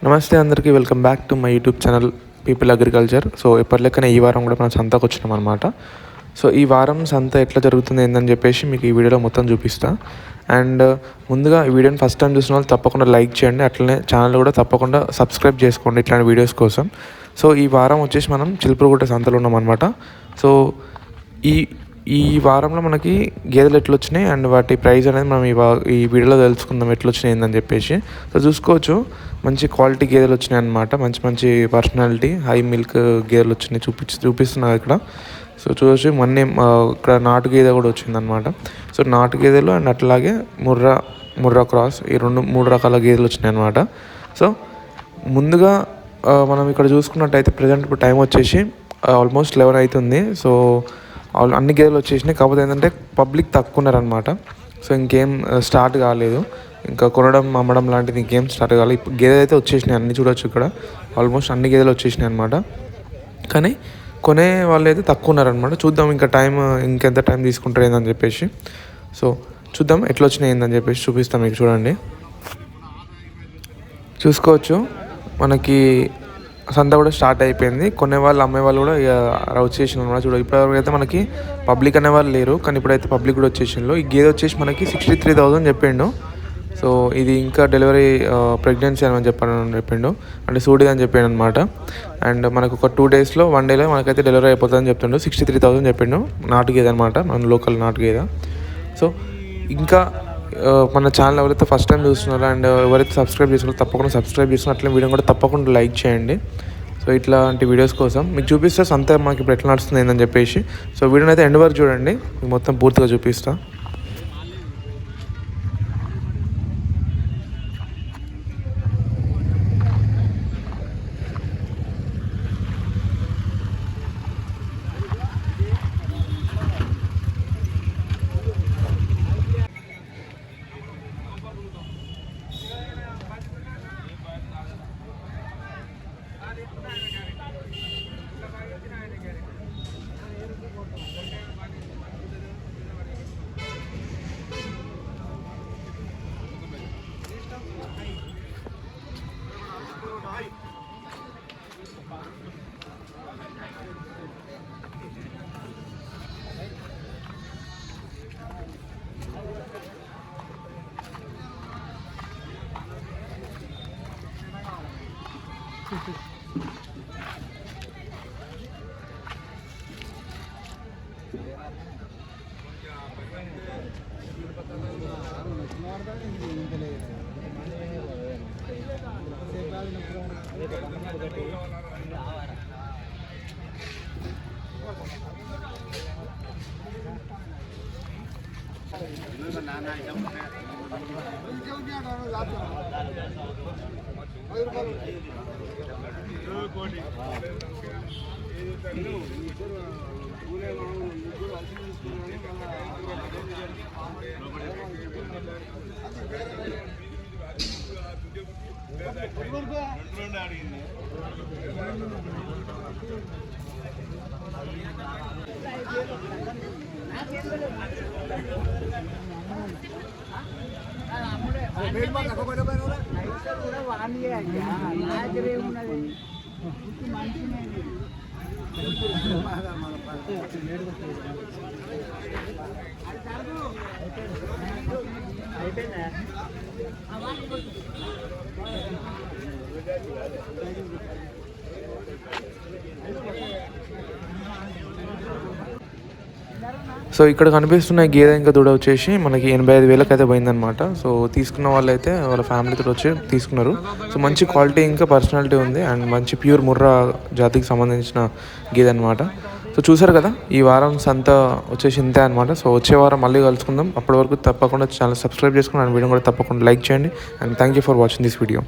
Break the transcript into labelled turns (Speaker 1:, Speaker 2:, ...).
Speaker 1: నమస్తే అందరికీ, welcome back to my YouTube channel People Agriculture. So ఎప్పటిలెక్కనే ఈ వారం కూడా మనం సంతకు వచ్చినాం అనమాట. సో ఈ వారం సంత ఎట్లా జరుగుతుంది ఏందని చెప్పేసి మీకు ఈ వీడియోలో మొత్తం చూపిస్తా. అండ్ ముందుగా ఈ వీడియోని ఫస్ట్ టైం చూసిన వాళ్ళు తప్పకుండా లైక్ చేయండి, అట్లనే ఛానల్ కూడా తప్పకుండా సబ్స్క్రైబ్ చేసుకోండి ఇట్లాంటి వీడియోస్ కోసం. సో ఈ వారం వచ్చేసి మనం చిలుపురుగుట్ట సంతలో ఉన్నాం అనమాట. సో ఈ వారంలో మనకి గేదెలు ఎట్లా వచ్చినాయి అండ్ వాటి ప్రైస్ అనేది మనం ఈ వీడియోలో తెలుసుకుందాం ఎట్లా వచ్చినాయి ఏందని చెప్పేసి. సో చూసుకోవచ్చు, మంచి క్వాలిటీ గేదెలు వచ్చినాయి అనమాట. మంచి పర్సనాలిటీ హై మిల్క్ గేదెలు వచ్చినాయి చూపిస్తున్నారు ఇక్కడ. సో చూసి మొన్న ఇక్కడ నాటు గేదె కూడా వచ్చిందనమాట. సో నాటు గేదెలు అండ్ అట్లాగే ముర్రా క్రాస్ ఈ మూడు రకాల గేదెలు వచ్చినాయి అనమాట. సో ముందుగా మనం ఇక్కడ చూసుకున్నట్టయితే ప్రజెంట్ ఇప్పుడు టైం వచ్చేసి ఆల్మోస్ట్ 11 అవుతుంది. సో అన్ని గేదెలు వచ్చేసినాయి. కాకపోతే ఏంటంటే పబ్లిక్ తక్కువ ఉన్నారనమాట. సో ఇంకేం స్టార్ట్ కాలేదు, ఇంకా కొనడం అమ్మడం లాంటిది ఇంకేం స్టార్ట్ కాలేదు. ఇప్పుడు గేదెలు అయితే వచ్చేసినాయి, అన్నీ చూడొచ్చు ఇక్కడ. ఆల్మోస్ట్ అన్ని గేదెలు వచ్చేసినాయి అనమాట. కానీ కొనే వాళ్ళు అయితే తక్కువ ఉన్నారనమాట. చూద్దాం ఇంకా ఇంకెంత టైం తీసుకుంటారు ఏందని చెప్పేసి. సో చూద్దాం ఎట్లా వచ్చినాయి ఏందని చెప్పేసి చూపిస్తాం మీకు. చూడండి, చూసుకోవచ్చు మనకి సంత కూడా స్టార్ట్ అయిపోయింది. కొనేవాళ్ళు అమ్మేవాళ్ళు కూడా వచ్చేసిన అనమాట. చూడండి, ఇప్పటివరకు అయితే మనకి పబ్లిక్ అనేవాళ్ళు లేరు, కానీ ఇప్పుడైతే పబ్లిక్ కూడా వచ్చేసిండ్రు. ఈ గేదె వచ్చేసి మనకి 63,000 చెప్పిండు. సో ఇది ఇంకా డెలివరీ ప్రెగ్నెన్సీ అని చెప్పిండు, అంటే సూడిది అని చెప్పాడు అనమాట. అండ్ మనకు ఒక 2 డేస్లో 1 డేలో మనకైతే డెలివరీ అయిపోతుందని చెప్తుండు. 63,000 చెప్పిండు. నాటు గేదె అనమాట, మన లోకల్ నాటు గేదె. సో ఇంకా మన ఛానల్ ఎవరైతే ఫస్ట్ టైం చూస్తున్నారో అండ్ ఎవరైతే సబ్స్క్రైబ్ చేసుకున్నారో తప్పకుండా సబ్స్క్రైబ్ చేసుకుని అట్లా వీడియో కూడా తప్పకుండా లైక్ చేయండి. సో ఇట్లాంటి వీడియోస్ కోసం మీకు చూపిస్తే సంత మాకు ఇప్పుడు ఎట్లా నడుస్తుంది ఏందని చెప్పేసి. సో వీడియోని అయితే ఎండ్ వరకు చూడండి, మీకు మొత్తం పూర్తిగా చూపిస్తా. సో ఇక్కడ కనిపిస్తున్న గేదె ఇంకా దూడ వచ్చేసి మనకి 85,000 అయితే పోయిందనమాట. సో తీసుకున్న వాళ్ళు అయితే వాళ్ళ ఫ్యామిలీతో వచ్చి తీసుకున్నారు. సో మంచి క్వాలిటీ ఇంకా పర్సనాలిటీ ఉంది అండ్ మంచి ప్యూర్ ముర్రా జాతికి సంబంధించిన గేదె అనమాట. సో చూసారు కదా, ఈ వారం సంత వచ్చేసి ఇంతే అనమాట. సో వచ్చే వారం మళ్ళీ కలుసుకుందాం. అప్పటి వరకు తప్పకుండా ఛానల్ సబ్స్క్రైబ్ చేసుకుని అండ్ వీడియో కూడా తప్పకుండా లైక్ చేయండి. And thank you for watching this video.